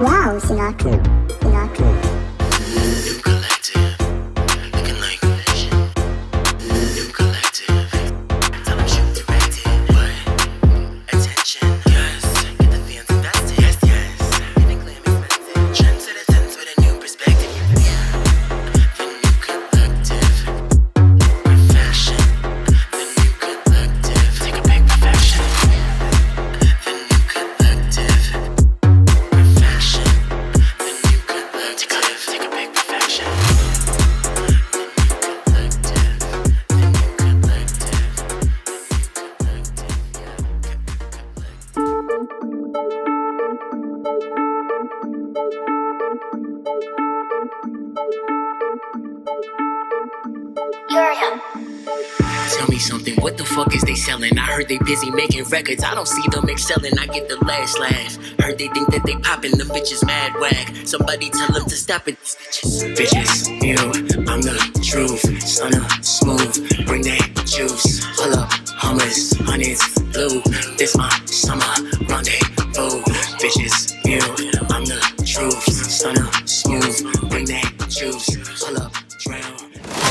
Wow, Sinatra. New collective, looking like a vision. New collective, tell them shoot directed. What? Attention, yes. Get the fans invested, yes, yes. Living glam expensive. Trend to the tents with a new perspective. The new collective, perfection. The new collective, take a big perfection. The new collective, perfection. The new collective, take a big perfection. The new collective, the new Tell me something, what the fuck is they selling? I heard they busy making records, I don't see them excelling. I get the last laugh. Heard they think that they poppin', them bitches mad whack. Somebody tell them to stop it. Bitches, you, I'm the truth. Son of smooth, bring that juice. Pull up, hummus, honey's blue. This my summer rendezvous. Bitches, you, I'm the truth. Son of smooth, bring that juice. Pull up, drown.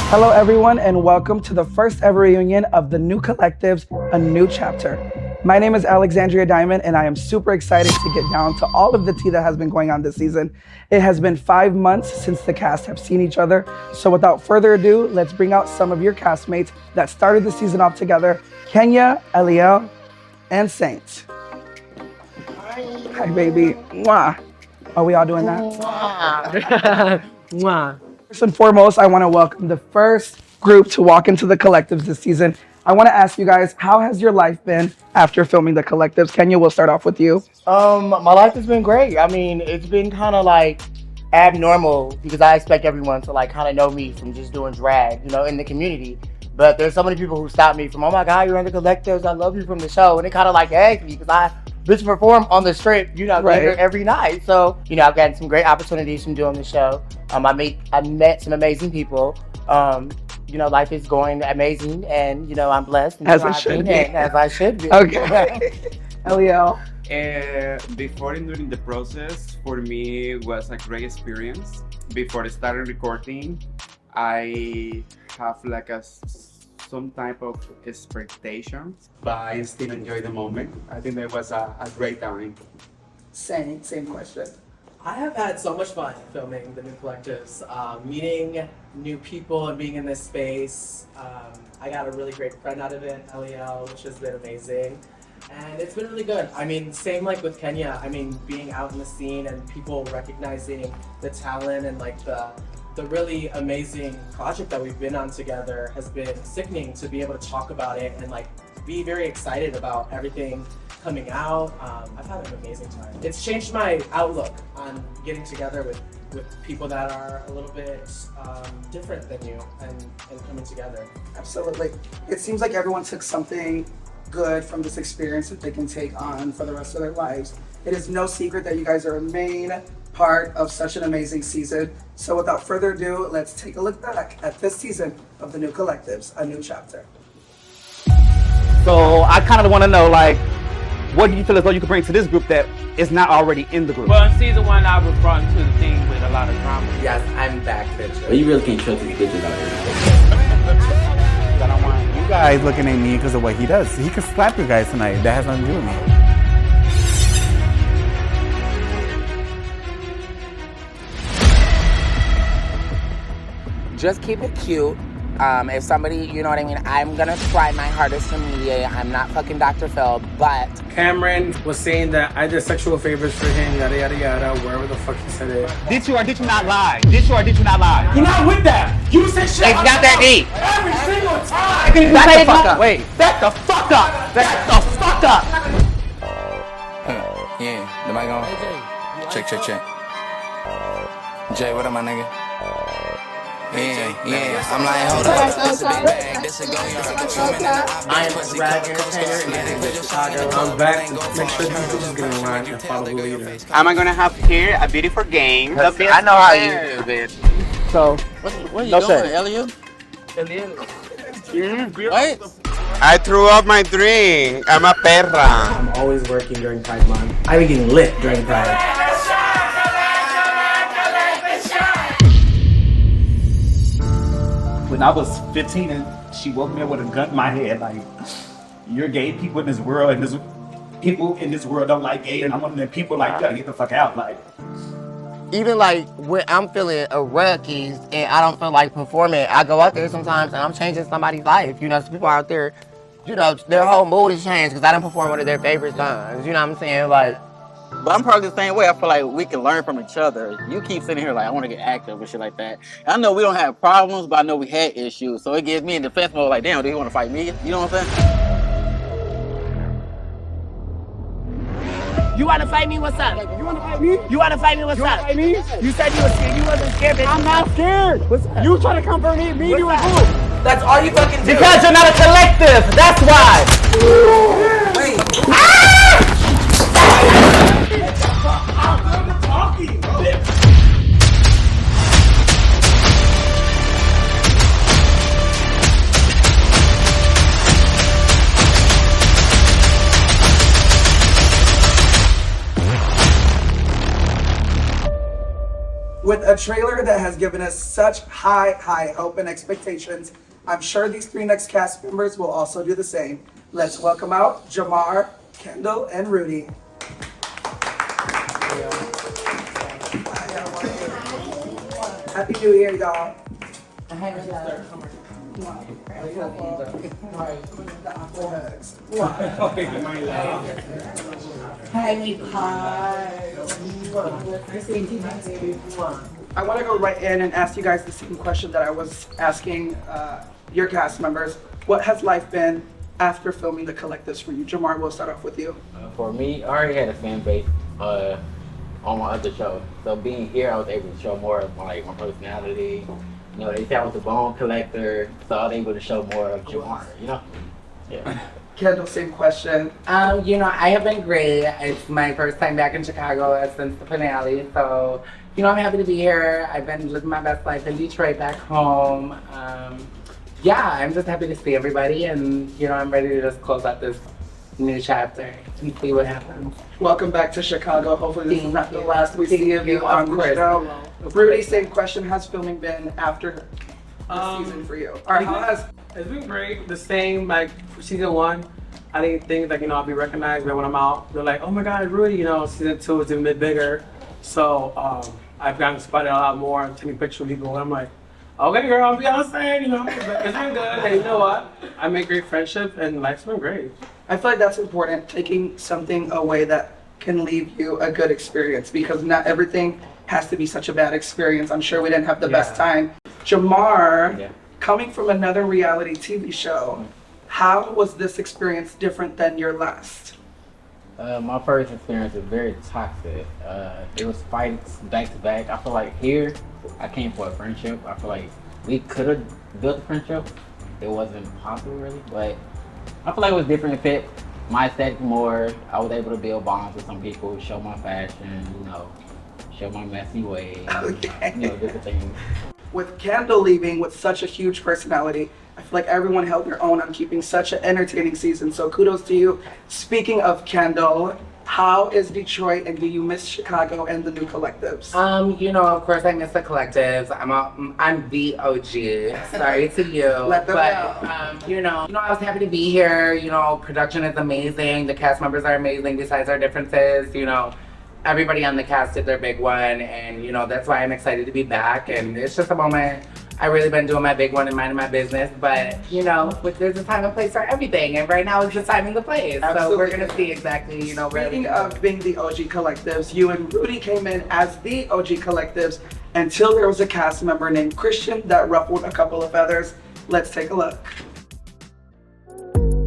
Hello everyone and welcome to the first ever reunion of the New Collectives, A New Chapter. My name is Alexandrea Diamond and I am super excited to get down to all of the tea that has been going on this season. It has been 5 months since the cast have seen each other. So without further ado, let's bring out some of your castmates that started the season off together. Kenya, Eliel, and Saint. Hi baby. Mwah. Are we all doing that? Mwah. First and foremost, I want to welcome the first group to walk into the collectives this season. I want to ask you guys, how has your life been after filming the collectives? Kenya, we'll start off with you. My life has been great. I mean, it's been kind of like abnormal because I expect everyone to like kind of know me from just doing drag, you know, in the community. But there's so many people who stop me from, oh my God, you're in the collectives. I love you from the show. And it kind of like asked me because I just perform on the strip, you know, Right. every night. So, you know, I've gotten some great opportunities from doing the show. I met some amazing people. You know, life is going amazing, and you know, I'm blessed. And As it should be. As I should be. Okay. Eliel. Before and during the process, for me, it was a great experience. Before I started recording, I have like some type of expectations, but I still enjoy the moment. I think that was a great time. Same question. I have had so much fun filming the New Collectives, meeting new people and being in this space. I got a really great friend out of it, Eliel, which has been amazing. And it's been really good. I mean, same like with Kenya. I mean, being out in the scene and people recognizing the talent and like the really amazing project that we've been on together has been sickening to be able to talk about it and like be very excited about everything coming out. I've had an amazing time. It's changed my outlook on getting together with people that are a little bit different than you and coming together. Absolutely. It seems like everyone took something good from this experience that they can take on for the rest of their lives. It is no secret that you guys are a main part of such an amazing season. So without further ado, let's take a look back at this season of the New Collectives, A New Chapter. So I kind of want to know, like, what do you feel as though you could bring to this group that is not already in the group? Well, in season 1, I was brought into the thing with a lot of drama. Yes, I'm back, bitch. But you really can't trust these bitches out here. I don't want You guys looking at me because of what he does. He could slap you guys tonight. That has nothing to do with me. Just keep it cute. If somebody, you know what I mean, I'm gonna try my hardest to mediate. I'm not fucking Dr. Phil, but Cameron was saying that I did sexual favors for him, yada yada yada, wherever the fuck he said it. Did you or did you not lie? Did you or did you not lie? You're not with that! You say shit! it's not that deep. Every single time! Back the fuck up. Wait. Back the fuck up. Back the fuck up. Yeah, the mic on. Check. Jay, what up, my nigga? Yeah. I'm like, hold up. This a big bag. This a go yard. I am a drag entertainer in Chicago. I'm back to make sure these bitches get in line and follow the leader. Am I gonna have here a beautiful game? I know how you do, bitch. So, What are you No doing, shade. Eliel? What? I threw up my drink. I'm a perra. I'm always working during Pride Month. I be getting lit during Pride. when I was 15 and she woke me up with a gun in my head, like, you're gay people in this world, and this people in this world don't like gay, and I'm one of the people like, gotta get the fuck out, like. Even like when I'm feeling a rookies and I don't feel like performing, I go out there sometimes and I'm changing somebody's life. You know, some people out there, you know, their whole mood has changed because I didn't perform one of their favorite songs. You know what I'm saying? Like, But I'm probably the same way. I feel like we can learn from each other. You keep sitting here like, I want to get active and shit like that. And I know we don't have problems, but I know we had issues. So it gets me in defense mode like, damn, do you want to fight me? You know what I'm saying? you want to fight me? What's up? You want to fight me? You want to fight me? What's up? Fight me? You said you were scared. You wasn't scared, bitch. I'm not scared. What's up? You trying to confront me? Me? You and who? That's all you fucking do. Because you're not a collective. That's why. Wait. With a trailer that has given us such high hope and expectations, I'm sure these three next cast members will also do the same. Let's welcome out Jamar, Kendyll, and Rudy. Happy New Year, y'all. I want to go right in and ask you guys the same question that I was asking your cast members. What has life been after filming the collectives for you? Jamar, we'll start off with you. For me, I already had a fan base on my other show. So being here, I was able to show more of my personality. You know, they said I was a bone collector, so I was able to show more of Jamar, you know? Yeah. Kendyll, same question. You know, I have been great. It's my first time back in Chicago since the finale, so you know, I'm happy to be here. I've been living my best life in Detroit back home. Yeah, I'm just happy to see everybody, and you know, I'm ready to just close out this new chapter and see what happens. Welcome back to Chicago. Hopefully this is not the last we see of you on the show. Rudy, same question. How's filming been after the season for you? Or how has... It's been great. The same, like, for season 1, I didn't think, like, you know, I'll be recognized, but when I'm out, they're like, oh my God, Rudy, you know, season 2 is even a bit bigger. So, I've gotten spotted a lot more, taking pictures with people, and I'm like, okay, girl, I'll be on stage, you know, but it's been good. And you know what? I make great friendship, and life's been great. I feel like that's important, taking something away that can leave you a good experience, because not everything has to be such a bad experience. I'm sure we didn't have the best time. Jamar, coming from another reality TV show, how was this experience different than your last? My first experience was very toxic. It was fights back to back. I feel like here, I came for a friendship. I feel like we could have built a friendship. It wasn't possible really, but I feel like it was different. It fit my aesthetic more. I was able to build bonds with some people, show my fashion, you know, show my messy ways, you know, different things. With Kendyll leaving with such a huge personality, I feel like everyone held their own on keeping such an entertaining season. So kudos to you. Speaking of Kendyll, how is Detroit, and do you miss Chicago and the new collectives? You know, of course I miss the collectives. I'm the OG. Sorry to you. Let them know. You know, I was happy to be here. You know, production is amazing. The cast members are amazing besides our differences. You know, everybody on the cast did their big one, and you know, that's why I'm excited to be back. And it's just a moment. I've really been doing my big one and minding my business, but you know, there's a time and place for everything, and right now is the time and the place. Absolutely. So we're gonna see exactly, you know, where Speaking of being the OG collectives, you and Rudy came in as the OG collectives until there was a cast member named Christian that ruffled a couple of feathers. Let's take a look.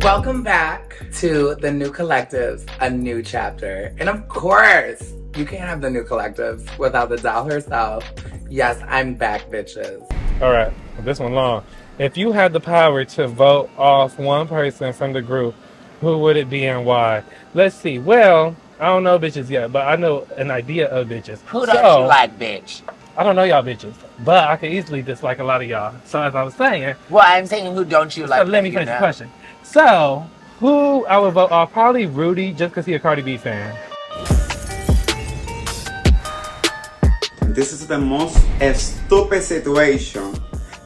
Welcome back to the new collectives, a new chapter. And of course, you can't have the new collectives without the doll herself. Yes, I'm back, bitches. All right, this one long. If you had the power to vote off one person from the group, who would it be and why? Let's see. Well, I don't know bitches yet, but I know an idea of bitches. Who don't you like, bitch? I don't know y'all bitches, but I could easily dislike a lot of y'all. So as I was saying... Well, I'm saying who don't you like? So let me finish the question. So, who I would vote off? Probably Rudy, just because he's a Cardi B fan. This is the most stupid situation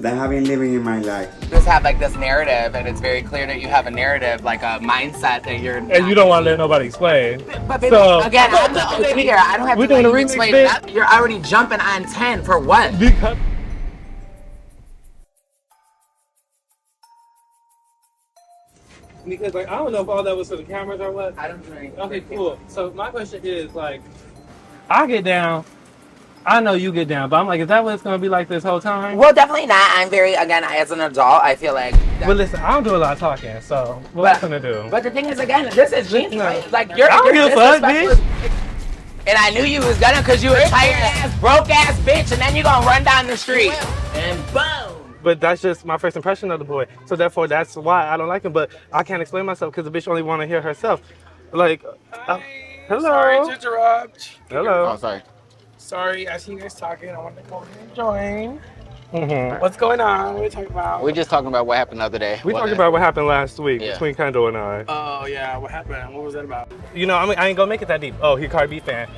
that have been living in my life. Just have like this narrative, and it's very clear that you have a narrative, like a mindset that you're. And you don't want to let nobody explain. But baby, So- again, I'm the OG here. I don't have We to let doing a you remix, explain bitch? that. You're already jumping on 10 for what? Because like I don't know if all that was for the cameras or what. I don't drink. Okay, cool. So my question is like, I get down. I know you get down, but I'm like, is that what it's gonna be like this whole time? Well, definitely not. I'm very, again, as an adult, I feel like. Well, listen, I don't do a lot of talking, so what I'm gonna do? But the thing is, again, this is genius. No. Like, you're. I don't give a fuck, bitch. And I knew you was gonna, cause you a tired ass, broke ass bitch, and then you gonna run down the street. And boom. But that's just my first impression of the boy. So therefore, that's why I don't like him. But I can't explain myself because the bitch only want to hear herself. Like, hello. Sorry to interrupt. Hello. Oh, sorry. Sorry, I see you guys talking. I want to go and join. Mm-hmm. What's going on? What are we talking about? We're just talking about what happened the other day. We talked about what happened last week Yeah. between Kendyll and I. Oh, yeah. What happened? What was that about? You know, I mean, I ain't gonna make it that deep. Oh, he Cardi B fan.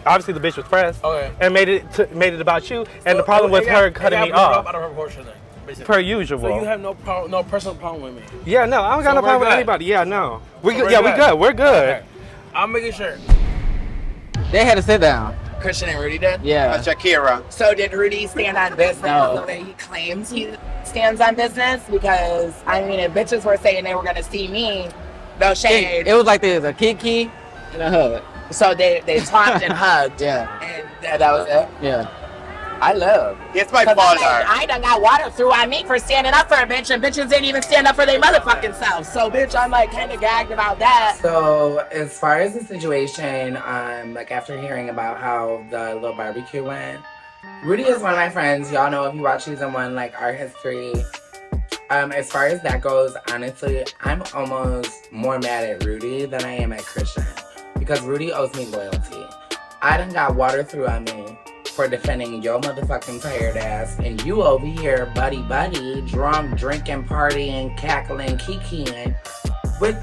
Obviously, the bitch was pressed Okay. and made it about you. And the problem was her cutting me off, Out of proportion then, basically. per usual. So you have no personal problem with me? Yeah, no, I don't got So no problem we're with good. anybody. Yeah, no. We So good. we're Yeah, we good. good. We're good. Okay. I'm making sure. They had to sit down. Christian and Rudy did? Yeah. Shakira. So did Rudy stand on business No. the way he claims he stands on business? Because, I mean, if bitches were saying they were gonna see me, no shade. It was like this, a kiki and a hug. So they talked and hugged. Yeah. And that was it. Yeah. I love. It's my 'Cause father. I done got water through on me for standing up for a bitch, and bitches didn't even stand up for their motherfucking selves. So, bitch, I'm like kind of gagged about that. So, as far as the situation, like after hearing about how the little barbecue went, Rudy is one of my friends. Y'all know if you watch season 1, like our history. As far as that goes, honestly, I'm almost more mad at Rudy than I am at Christian because Rudy owes me loyalty. I done got water through on me for defending your motherfucking tired ass, and you over here buddy drunk, drinking, partying, cackling, kikiing with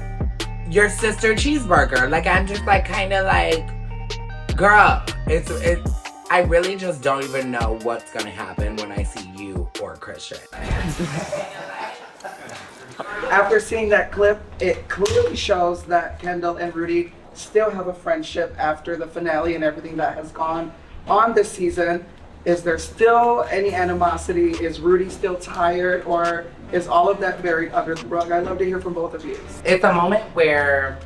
your sister cheeseburger. Like, I'm just like kind of like, girl, it's I really just don't even know what's gonna happen when I see you or Christian. After seeing that clip, it clearly shows that Kendyll and Rudy still have a friendship after the finale and everything that has gone on this season. Is there still any animosity? Is Rudy still tired, or is all of that buried under the rug? I'd love to hear from both of you. It's a moment where,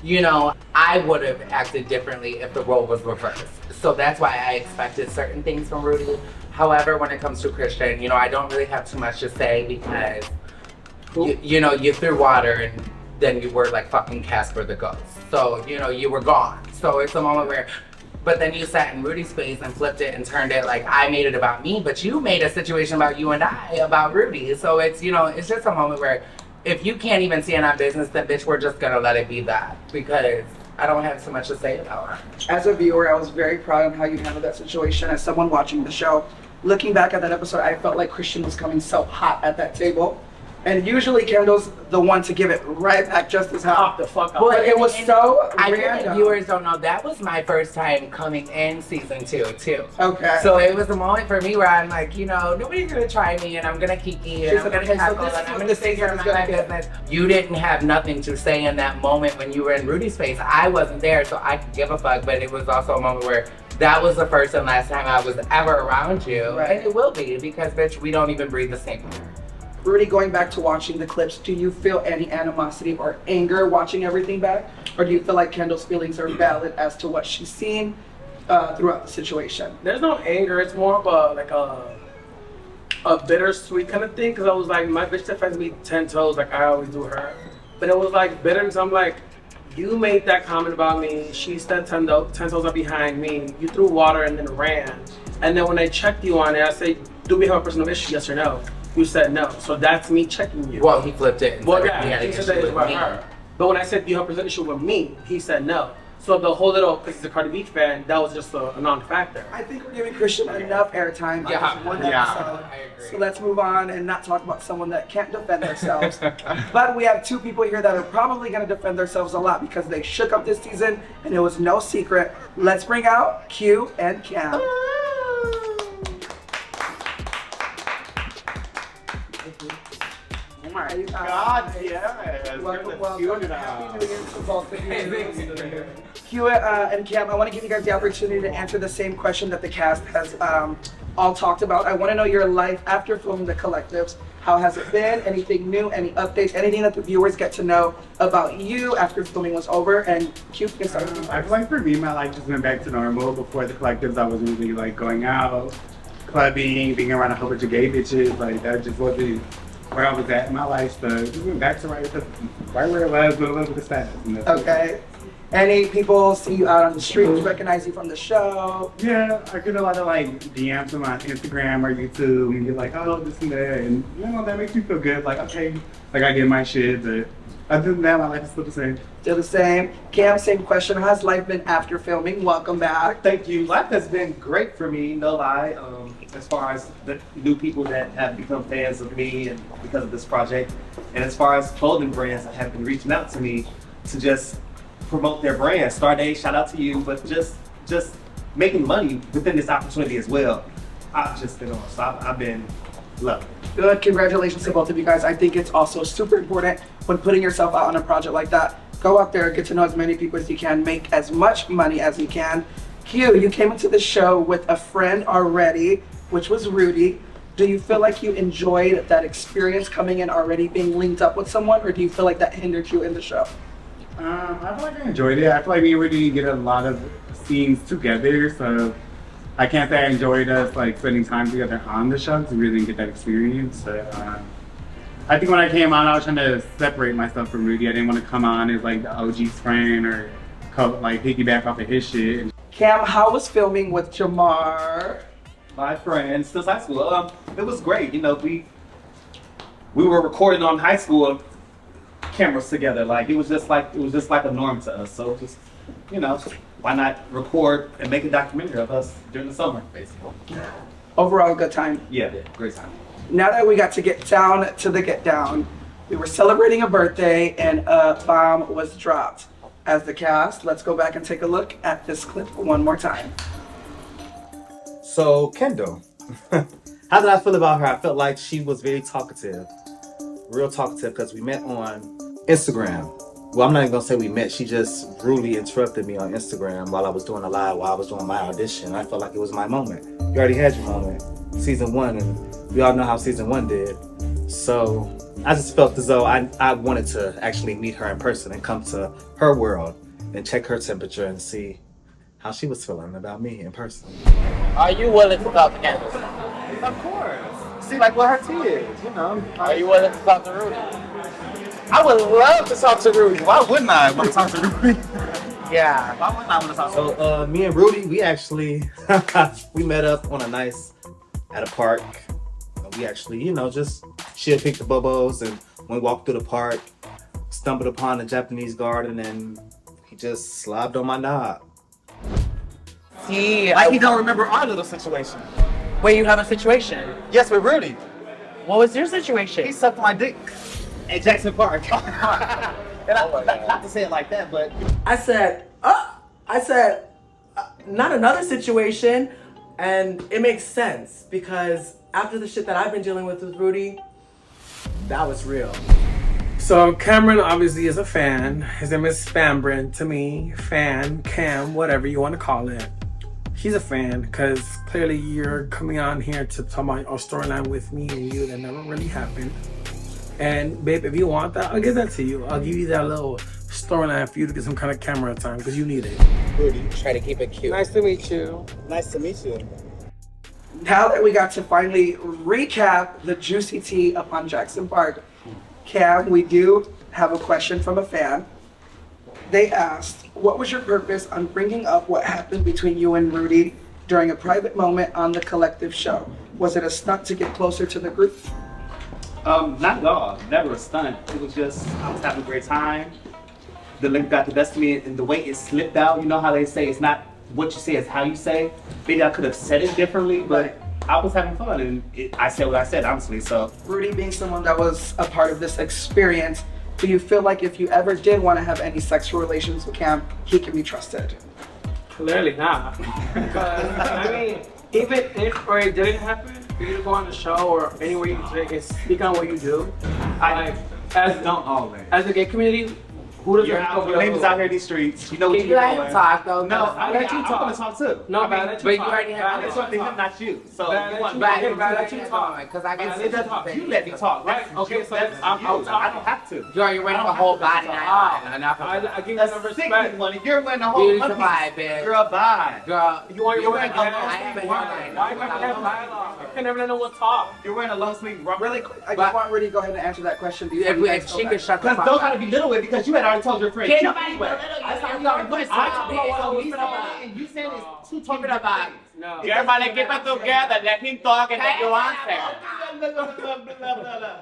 you know, I would have acted differently if the role was reversed. So that's why I expected certain things from Rudy. However, when it comes to Christian, you know, I don't really have too much to say because, you know, you threw water and then you were like fucking Casper the Ghost. So, you know, you were gone. So it's a moment where, but then you sat in Rudy's face and flipped it and turned it like I made it about me, but you made a situation about you and I about Rudy. So it's, you know, it's just a moment where if you can't even stand on business, then bitch, we're just gonna let it be that because I don't have so much to say about her. As a viewer, I was very proud of how you handled that situation. As someone watching the show, looking back at that episode, I felt like Christian was coming so hot at that table. And usually Kendyll's the one to give it right back just as hot. The fuck up. But it was so I think random. viewers don't know that was my first time coming in season 2 too. Okay. So it was a moment for me where I'm like, you know, nobody's gonna try me and I'm gonna kiki and I'm gonna cackle and I'm gonna sit here and mind my business. You didn't have nothing to say in that moment when you were in Rudy's face. I wasn't there, so I could give a fuck, but it was also a moment where that was the first and last time I was ever around you. Right. And it will be because bitch, we don't even breathe the same air. Rudy, going back to watching the clips, do you feel any animosity or anger watching everything back? Or do you feel like Kendyll's feelings are valid as to what she's seen throughout the situation? There's no anger. It's more of a bittersweet kind of thing. Because I was like, my bitch defends me 10 toes like I always do her. But it was like bitterness. I'm like, you made that comment about me. She said 10 toes are behind me. You threw water and then ran. And then when I checked you on it, I said, do we have a personal issue, yes or no? You said no. So that's me checking you. Well, he flipped it. And Well, said yeah, he had an he said issue that it's with about me. her. But when I said, do you have a personal issue with me? He said no. So the whole little, because he's a Cardi B fan, that was just a non-factor. I think we're giving Christian enough airtime on this one episode. I agree. So let's move on and not talk about someone that can't defend themselves. But we have two people here that are probably going to defend themselves a lot because they shook up this season and it was no secret. Let's bring out Q and Cam. you guys. God, yes. Welcome, Cute welcome. now. Happy New Year to both of you. Hewitt and Cam, I want to give you guys the opportunity to answer the same question that the cast has all talked about. I want to know your life after filming The Collectives. How has it been? Anything new? Any updates? Anything that the viewers get to know about you after filming was over? And Q, you can start with you. I feel like for me, my life just went back to normal. Before The Collectives, I wasn't really like going out, clubbing, being around a whole bunch of gay bitches. Like that just wasn't where I was at in my life. So it went back to right where it was, but a little bit of status. Okay. Any people see you out on the streets, recognize you from the show? Yeah, I get a lot of like DMs on my Instagram or YouTube, and you're like, oh, this and that, and you know that makes me feel good. Like, okay, like I get my shit, but other than that, my life is still the same. Still the same. Cam, same question. How's life been after filming? Welcome back. Thank you. Life has been great for me, no lie. As far as the new people that have become fans of me and because of this project, and as far as clothing brands that have been reaching out to me to just promote their brand. Starday, shout out to you, but just making money within this opportunity as well. I've just been on, so I've been loving it. Good. Congratulations to both of you guys. I think it's also super important when putting yourself out on a project like that. Go out there, get to know as many people as you can, make as much money as you can. Q, you came into the show with a friend already, which was Rudy. Do you feel like you enjoyed that experience coming in already being linked up with someone, or do you feel like that hindered you in the show? I feel like I enjoyed it. I feel like me and Rudy get a lot of scenes together, so I can't say I enjoyed us like spending time together on the show because we really didn't get that experience. But I think when I came on, I was trying to separate myself from Rudy. I didn't want to come on as like the OG's friend or like piggyback off of his shit. Cam, how was filming with Jamar? My friend since high school. It was great. You know, we were recording on high school cameras together. Like it was just like a norm to us. So just, you know, why not record and make a documentary of us during the summer, basically. Overall, good time. Yeah, great time. Now that we got to get down to the get down, we were celebrating a birthday and a bomb was dropped. As the cast, let's go back and take a look at this clip one more time. So Kendyll, how did I feel about her? I felt like she was very talkative, real talkative, because we met on Instagram. Well, I'm not even gonna say we met. She just rudely interrupted me on Instagram while I was doing a live, while I was doing my audition. I felt like it was my moment. You already had your moment, season 1, and we all know how season 1 did. So I just felt as though I wanted to actually meet her in person and come to her world and check her temperature and see how she was feeling about me in person. Are you willing to talk to Candace? Of course. See, like what her tea is, you know. Are you willing to talk to Rudy? I would love to talk to Rudy. Why wouldn't I want to talk to Rudy? Yeah. Why wouldn't I want to talk to Rudy? So me and Rudy, we actually, we met up on a nice, at a park. We actually, you know, just she'll pick the bubbles, and when we walked through the park, stumbled upon a Japanese garden, and he just slobbed on my knob. See, Like he don't remember our little situation. wait, you have a situation? Yes, with Rudy. What was your situation? He sucked my dick at Jackson Park. And not to say it like that, but I said, not another situation. And it makes sense because after the shit that I've been dealing with Rudy, that was real. So Cameron obviously is a fan. His name is Fambrin to me. Fan, Cam, whatever you want to call it. He's a fan because clearly you're coming on here to talk about our storyline with me and you that never really happened. And babe, if you want that, I'll give that to you. I'll give you that little storyline for you to get some kind of camera time because you need it. Rudy. Try to keep it cute. Nice to meet you. Nice to meet you. Now that we got to finally recap the juicy tea upon Jackson Park, Cam, we do have a question from a fan. They asked, what was your purpose on bringing up what happened between you and Rudy during a private moment on the Collective show? Was it a stunt to get closer to the group? Not at all. Never a stunt. It was just, I was having a great time. The link got the best of me, and the way it slipped out, you know how they say it's not what you say, it's how you say. Maybe I could have said it differently, but I was having fun, and I said what I said, honestly, so. Rudy being someone that was a part of this experience, do you feel like if you ever did want to have any sexual relations with Cam, he can be trusted? Clearly not. Because, I mean, even if or it didn't happen, for you to go on the show or anywhere you can speak on what you do, Like, as Don't always. as a gay community, who does Your name is out here in these streets. You know what Can you're you let doing. him talk though? No, I let you I'm talk. gonna talk too. No, I mean, but But you already have I it's let something you him, talk. not you. So But you want but But but let you you talk. talk, because I But guess let you talk. You let me talk. Right, okay, so that's I'm you. talking. I don't have to. you're running the whole body now. Enough of I that. give you That's some sickening respect. money. You're winning the whole Beauty money. supply, bitch. Girl, bye. Girl, You want your You're women wearing a to long I have a sleeve hairline. Why can't we have dialogue? I can never let no one talk. You're wearing a long sleeve rubber. Really quick, I But- just want Rudy to go ahead and answer that question. before you guys if go she back. could shut the Because fuck don't up. try to belittle it because you had already told your friend. Can't keep nobody it away. belittle you. That's how You're you already pussy. I talk about what So he's keep it up. saying, and you saying it's two Keep totally it up, different Bob. things. No. Everybody keep it together. Let him talk and then you answer.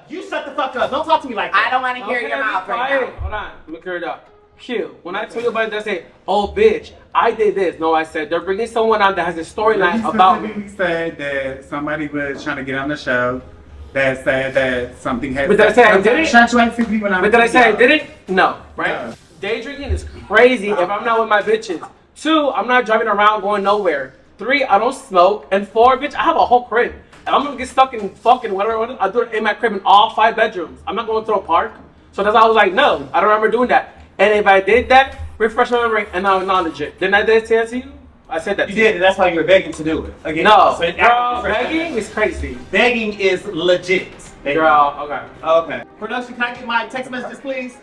You shut the fuck up. Don't talk to me like that. I don't want to hear Okay, your be mouth right quiet. now. Hold on, let me clear it up. Q, when I tell you about it, they say, oh, bitch, I did this. No, I said, they're bringing someone on that has a storyline about me. We said that somebody was trying to get on the show that said that something had. But did I say I didn't? But did I say I didn't? No, right? No. Day drinking is crazy if I'm not with my bitches. 2, I'm not driving around going nowhere. 3, I don't smoke. And 4, bitch, I have a whole crib. And I'm gonna get stuck in fucking whatever. I do it in my crib in all 5 bedrooms. I'm not going to a park. So that's why I was like, no, I don't remember doing that. And if I did that, refresh my memory and I'll acknowledge it. Didn't I say that to you? I said that You to you. did, and that's why you were begging to do it. Again. No, So it girl, acted begging is crazy. Begging is legit. Begging. Girl, okay. Okay. Production, can I get my text messages, please?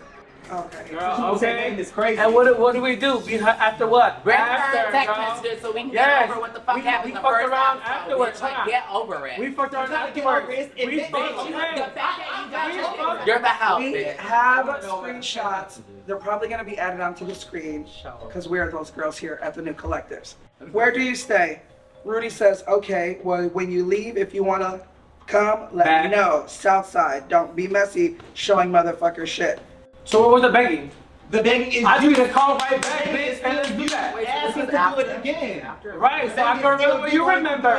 Okay. Girl, People say okay. begging is crazy. And what do we do? After what? Bring her After, text girl. messages so we can Yes. get over what the fuck We happened the fucked first around time. afterwards. Like, get over it. We fucked around Not get over afterwards. it. We It's fucked bitch. around. The fact that you got We your fucked- you're the help, We bitch. have screenshots. They're probably going to be added onto the screen because we are those girls here at the New Collectives. Where do you stay? Rudy says, okay, well, when you leave, if you want to come, let me know. South side, don't be messy showing motherfucker shit. So what was the begging? The begging is I you need to call right back, bitch, and let's do that. ask us to do it again. Right, so I can remember what you remember.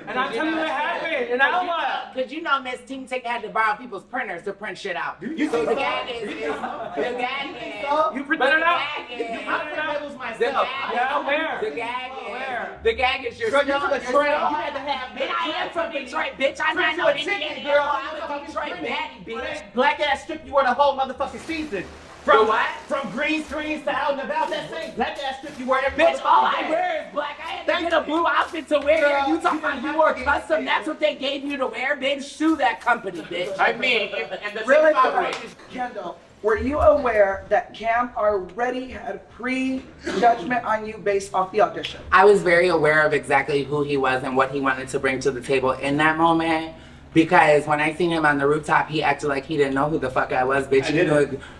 And I tell you what happened, and I what? Because you know Miss Team Tick had to borrow people's printers to print shit out. You So think the so? gag is, the gag is, You printed it out? the gag is, I that was the myself. gag, Yeah, where? the gag Where? is, the gag is your Girl, still, you're from you're Detroit. still- You had to have. And I am from Detroit, bitch. I'm Print not you no a ticket, Indian girl. I'm a Detroit baddie, bitch. Black ass strip you wore the whole motherfucking season. The From what? From green screens to out and about. That same black ass strip you wear every Bitch, all I motherfucking day. wear is black. I had to get a blue outfit to wear. Girl, You talking you about didn't you have wore to get custom? it. That's what they gave you to wear, bitch. Sue that company, bitch. I mean, and the Really thing about quick, it is, Kendyll, were you aware that Cam already had pre-judgment on you based off the audition? I was very aware of exactly who he was and what he wanted to bring to the table in that moment. Because when I seen him on the rooftop, he acted like he didn't know who the fuck I was, bitch.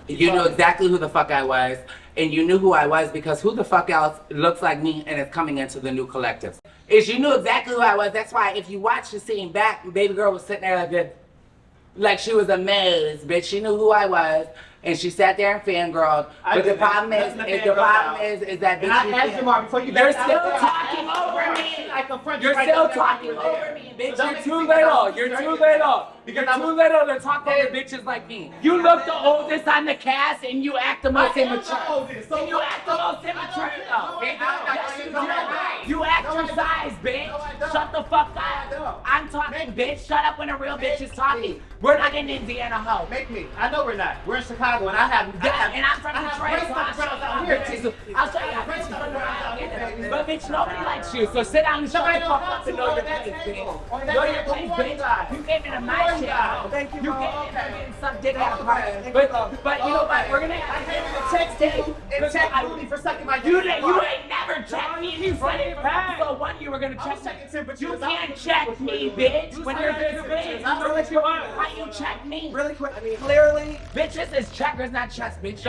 You knew exactly who the fuck I was. And you knew who I was because who the fuck else looks like me and is coming into the New Collectives? Is you knew exactly who I was. That's why if you watch the scene back, baby girl was sitting there like this. Like she was amazed, bitch. She knew who I was. And she sat there and fangirled. But the problem is that bitch. And I asked Jamar before you You're left, still I said, talking over me. I confront you You're right still there. talking over me, bitch. So You're too little. You're too little. You're too little to talk over bitches like me. You look the oldest on the cast and you act the most immature. And you act the most immature though. Yes, you do. You act your size, bitch. Shut the fuck up. I'm talking, bitch. Shut up when a real bitch is talking. We're not in Indiana, hoe. Make me. I know we're not. We're in Chicago, and I have. And I'm from Detroit, so I'll show you bitches. I'll show you bitches. But bitch, nobody likes you, so sit down and shut the fuck up and know your place, bitch. Know your place, bitch. You came into my shit. Thank you, You bro. came in there getting some dick out of party. But you know what? We're gonna have to text it. And check Rudy for sucking my You dick. ain't never checked me. You said it back. So one, you were gonna check me. You can't check me, bitch. When you're this bitch. How you check me? Really quick, clearly, Bitches is checkers, not chess, bitch.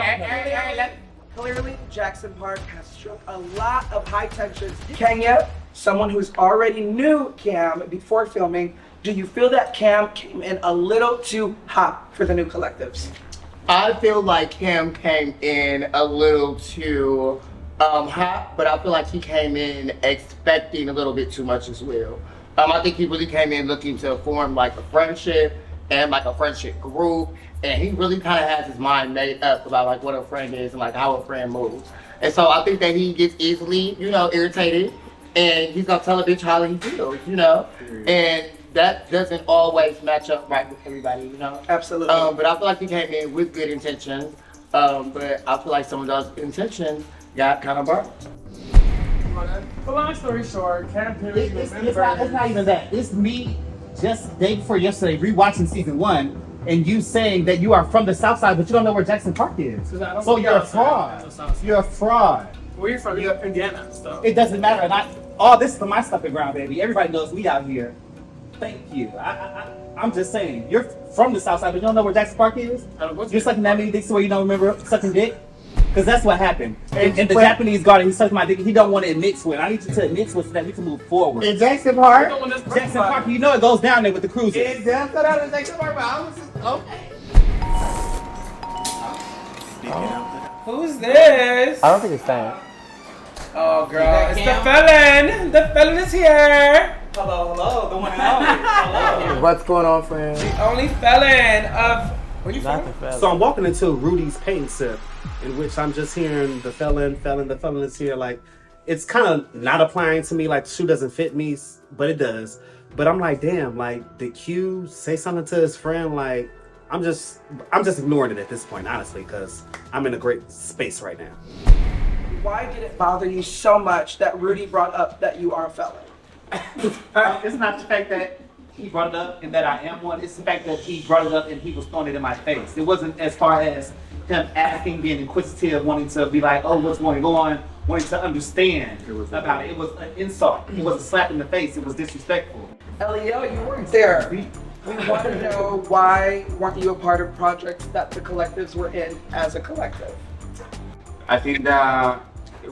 clearly Jackson Park has struck a lot of high tensions. Kenya, someone who's already knew Cam before filming, do you feel that Cam came in a little too hot for the New Collectives? I feel like Cam came in a little too hot, but I feel like he came in expecting a little bit too much as well. I think he really came in looking to form like a friendship and like a friendship group, and he really kind of has his mind made up about like what a friend is and like how a friend moves. And so I think that he gets easily, irritated, and he's gonna tell a bitch how he feels, and that doesn't always match up right with everybody, you know? Absolutely. But I feel like he came in with good intentions. But I feel like some of those intentions got kind of burnt. But long story short, can't really It's remember. not even that. It's me just day before yesterday rewatching season 1 and you saying that you are from the South Side, but you don't know where Jackson Park is. So you're a fraud. You're a fraud. Where you from? You're Indiana, so. It doesn't matter. And all this is my stuff in ground, baby. Everybody knows we out here. Thank you. I'm just saying, you're from the South Side, but you don't know where Jackson Park is? You're sucking that many dicks where you don't remember sucking dick? Because that's what happened. And the Japanese garden, he sucked my dick. He don't want to admit to it. I need you to admit to it so that we can move forward. In Jackson Park? Jackson Park, you know it goes down there with the cruisers. It does go down to Jackson Park, but I was just, okay. Who's this? I don't think it's Sam. Oh, girl, it's the felon. The felon is here. Hello, the one and only. Hello. What's going on, friend? The only felon of. Where you from? So I'm walking into Rudy's paint sip, in which I'm just hearing the felon is here. Like, it's kind of not applying to me. Like, the shoe doesn't fit me, but it does. But I'm like, damn, like, did Q say something to his friend? Like, I'm just ignoring it at this point, honestly, because I'm in a great space right now. Why did it bother you so much that Rudy brought up that you are a felon? It's not the fact that he brought it up and that I am one. It's the fact that he brought it up and he was throwing it in my face. It wasn't as far as him asking, being inquisitive, wanting to be like, oh, what's going on, wanting to understand about it. It was an insult. It was a slap in the face. It was disrespectful. Eliel, you weren't there. We want to know why weren't you a part of projects that the collectives were in as a collective? I think that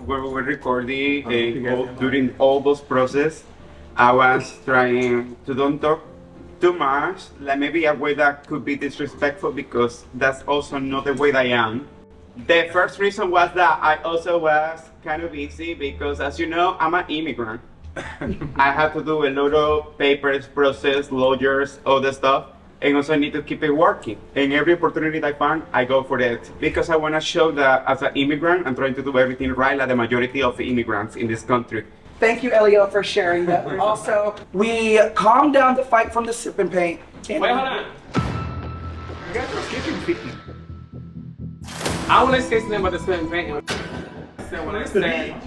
when we were recording during all those process, I was trying to don't talk too much, like maybe a way that could be disrespectful because that's also not the way that I am. The first reason was that I also was kind of busy because, as you know, I'm an immigrant. I have to do a lot of papers, process, lawyers, all the stuff, and also I need to keep it working. And every opportunity that I find, I go for it because I want to show that as an immigrant, I'm trying to do everything right, like the majority of immigrants in this country. Thank you, Eliel, for sharing that. Also, we calmed down the fight from the sip and paint. Wait, hold on. You guys are skipping me. I want to say something about the sip and paint. When I said.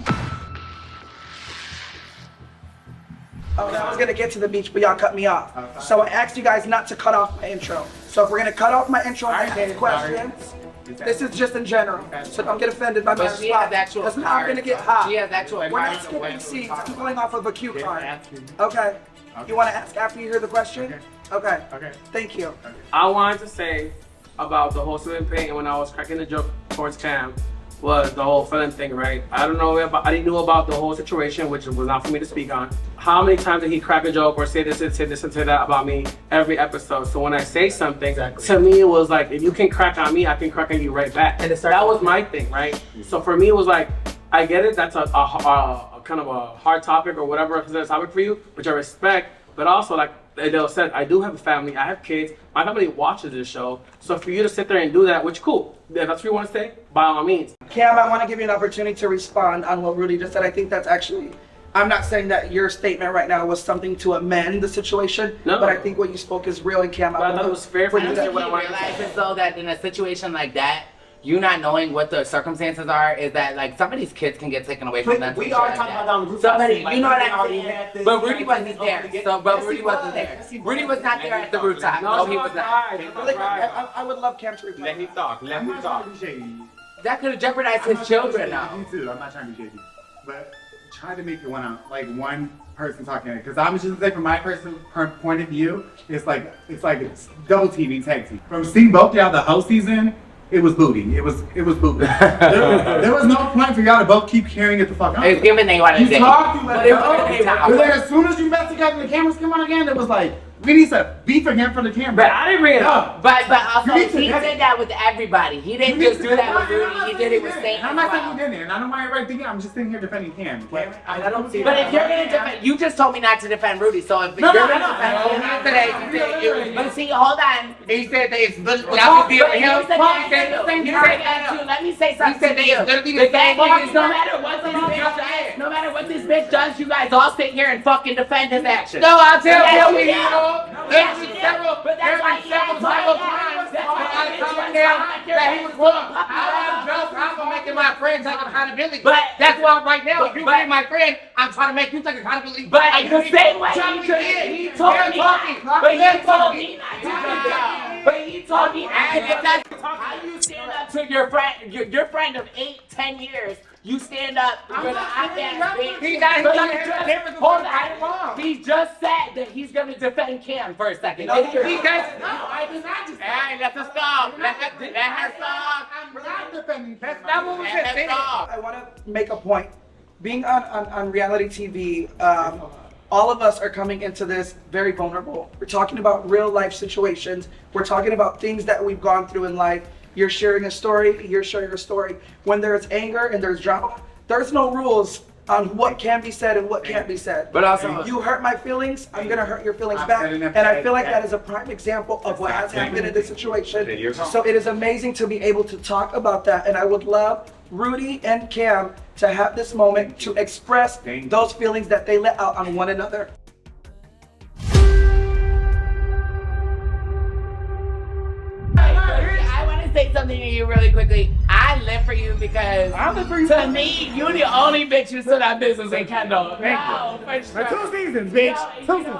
Oh, I was gonna get to the beach, but y'all cut me off. So I asked you guys not to cut off my intro. So if we're gonna cut off my intro and ask questions, this is just in general. So don't get offended by my response. Because now I'm gonna get hot. She has actual We're not skipping seats. I'm going off of a cue card. Okay. You want to ask after you hear the question? Okay. Thank you. I wanted to say about the whole sip and paint, and when I was cracking the joke towards Cam, was the whole felon thing, right? I didn't know about the whole situation, which was not for me to speak on. How many times did he crack a joke or say this and say this and say that about me every episode? So when I say something, to me it was like, if you can crack on me, I can crack on you right back. And that was my thing, right? So for me, it was like, I get it, that's a kind of a hard topic or whatever is a topic for you, which I respect, but also like Eliel said, I do have a family, I have kids, my family watches this show, so for you to sit there and do that, which cool, if that's what you want to say, by all means. Cam, I want to give you an opportunity to respond on what Rudy just said. I think that's actually, I'm not saying that your statement right now was something to amend the situation, but I think what you spoke is real, and Cam, I thought it was fair for you to say what I wanted to realize say. as though that in a situation like that, you not knowing what the circumstances are, is that like some of these kids can get taken away from them. We are talking about down the roof. Somebody, Like, you know what I'm already saying? had this, But Rudy like, wasn't there. But Rudy wasn't there. Rudy was not there at the rooftop. No, he was not. I would love Cam to reply. Let him talk. Let him talk. That could have jeopardized his children now. Me too. I'm not trying to be shady, but try to make it one person talking. Because I'm just gonna say from my personal point of view, it's double TV, tag team. From seeing both y'all the whole season, it was booty. It was booty. there was no point for y'all to both keep carrying it the fuck out. It's given they wanted to. You talk, you let it go. But then as soon as you met together and the cameras came on again, it was like, we need to beef again for the camera. But I didn't bring it up. But also, You need to he did that with everybody. He didn't just do that with Rudy. He did it with Satan. I'm not saying you didn't, and I don't mind right thinking. I'm just sitting here defending Cam. I don't see. But if you're gonna defend, you just told me not to defend Rudy. So if you're gonna defend him today, but see, hold on. He said that it's literally Let me say something. He said that it's literally The fact is, no matter what this bitch does, you guys all sit here and fucking defend his actions. No, I'll tell Yes, you, we you do. know, Yes, there's we been do. several But that's why he times I told him that he was wrong. I'm just, I'm gonna make my friend take accountability. But that's why right now, if you but- being my friend, I'm trying to make you take accountability. But Like, the same way he told me, but he told me not to. But he told me, and if that's how you stand up to your friend, your friend of 8-10 years. You stand up for the hot ass bitch. He just said that he's gonna defend Cam for a second. No, I did not just. Hey, let's stop. Let her stop. I'm not defending. That's not what we said. I want to make a point. Being on reality TV, all of us are coming into this very vulnerable. We're talking about real life situations. We're talking about things that we've gone through in life. You're sharing a story, you're sharing a story. When there's anger and there's drama, there's no rules on what can be said and what can't be said. But also, you hurt my feelings, I'm gonna hurt your feelings back. And I feel like that is a prime example of what has happened in this situation. So it is amazing to be able to talk about that. And I would love Rudy and Cam to have this moment to express those feelings that they let out on one another. I want to say something to you really quickly. I live for you because to me, you the only bitch who stood on business in Kendyll. For 2 seasons, bitch. 2 seasons.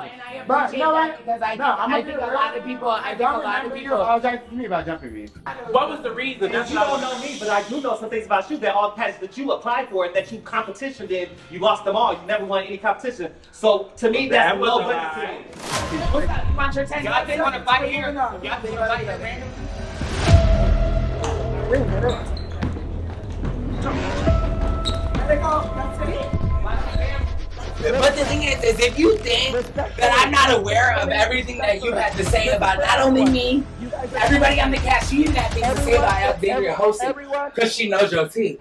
But no, because I think a lot of people. Apologize to me about jumping me. What was the reason? You don't know me, but I do know some things about you that all patches that you applied for and that you competition did, you lost them all. You never won any competition. So to me, that's well done to me. What's up? You want your 10 Y'all think want to fight here? Y'all think want to fight here randomly? But the thing is if you think that I'm not aware of everything that you had to say about not only me, everybody on the cast, she didn't have things to say about Alexandria hosting because she knows your team.